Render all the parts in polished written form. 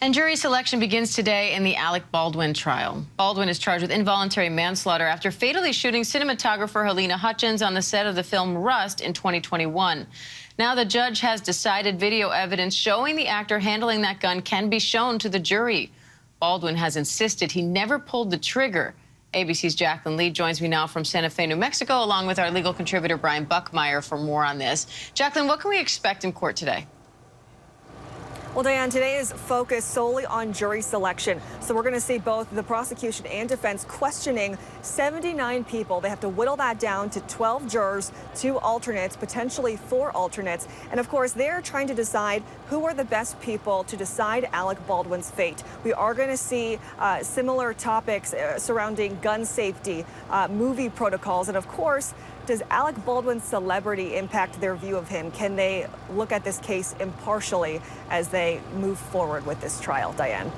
And jury selection begins today in the Alec Baldwin trial. Baldwin is charged with involuntary manslaughter after fatally shooting cinematographer Halyna Hutchins on the set of the film Rust in 2021. Now the judge has decided video evidence showing the actor handling that gun can be shown to the jury. Baldwin has insisted he never pulled the trigger. ABC's Jaclyn Lee joins me now from Santa Fe, New Mexico, along with our legal contributor Brian Buckmire for more on this. Jaclyn, what can we expect in court today? Well, Diane, today is focused solely on jury selection. So we're going to see both the prosecution and defense questioning 79 people. They have to whittle that down to 12 jurors, 2 alternates, potentially 4 alternates. And of course, they're trying to decide who are the best people to decide Alec Baldwin's fate. We are going to see similar topics surrounding gun safety, movie protocols, and of course, does Alec Baldwin's celebrity impact their view of him? Can they look at this case impartially as they move forward with this trial, Diane?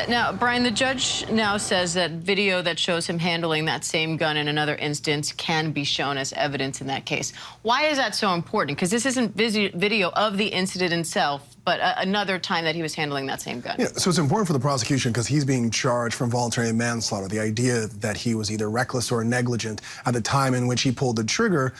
Now, Brian, the judge now says that video that shows him handling that same gun in another instance can be shown as evidence in that case. Why is that so important? Because this isn't video of the incident itself, but another time that he was handling that same gun. Yeah, so it's important for the prosecution because he's being charged for involuntary manslaughter. The idea that he was either reckless or negligent at the time in which he pulled the trigger,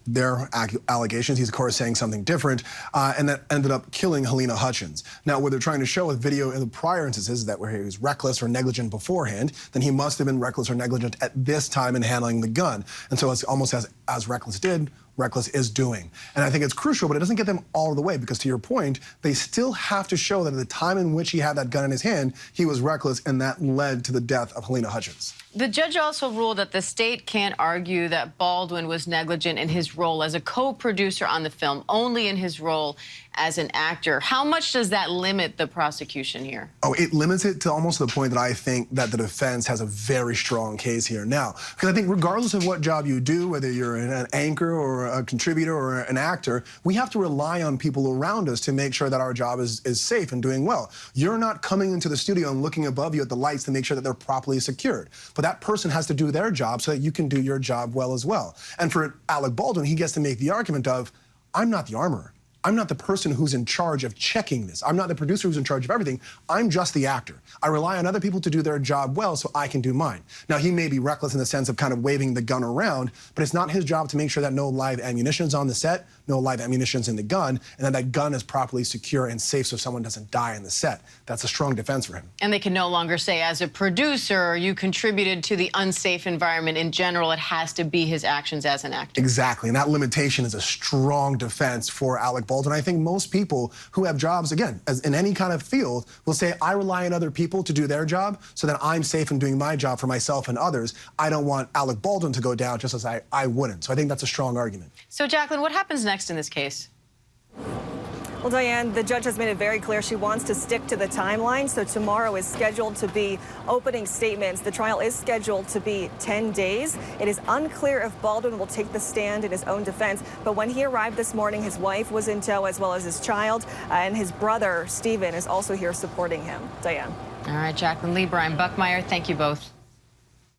their allegations, he's of course saying something different, and that ended up killing Halyna Hutchins. Now, what they're trying to show with video in the prior instances that where he was reckless or negligent beforehand, then he must have been reckless or negligent at this time in handling the gun. And so it's almost as reckless did, reckless is doing. And I think it's crucial, but it doesn't get them all the way because, to your point, they still have to show that at the time in which he had that gun in his hand, he was reckless, and that led to the death of Halyna Hutchins. The judge also ruled that the state can't argue that Baldwin was negligent in his role as a co-producer on the film, only in his role as an actor. How much does that limit the prosecution here? Oh, it limits it to almost the point that I think that the defense has a very strong case here now. Because I think regardless of what job you do, whether you're an anchor or a contributor or an actor, we have to rely on people around us to make sure that our job is safe and doing well. You're not coming into the studio and looking above you at the lights to make sure that they're properly secured. But that person has to do their job so that you can do your job well as well. And for Alec Baldwin, he gets to make the argument of, I'm not the armorer. I'm not the person who's in charge of checking this. I'm not the producer who's in charge of everything. I'm just the actor. I rely on other people to do their job well so I can do mine. Now, he may be reckless in the sense of kind of waving the gun around, but it's not his job to make sure that no live ammunition is on the set, no live ammunition is in the gun, and that that gun is properly secure and safe so someone doesn't die in the set. That's a strong defense for him. And they can no longer say, as a producer, you contributed to the unsafe environment in general. It has to be his actions as an actor. Exactly, and that limitation is a strong defense for Alec Baldwin. I think most people who have jobs, again, as in any kind of field, will say, I rely on other people to do their job so that I'm safe in doing my job for myself and others. I don't want Alec Baldwin to go down just as I wouldn't. So I think that's a strong argument. So, Jaclyn, what happens next in this case? Well, Diane, the judge has made it very clear she wants to stick to the timeline. So tomorrow is scheduled to be opening statements. The trial is scheduled to be 10 days. It is unclear if Baldwin will take the stand in his own defense. But when he arrived this morning, his wife was in tow as well as his child. And his brother, Stephen, is also here supporting him. Diane. All right, Jaclyn Lee, Brian Buckmire, thank you both.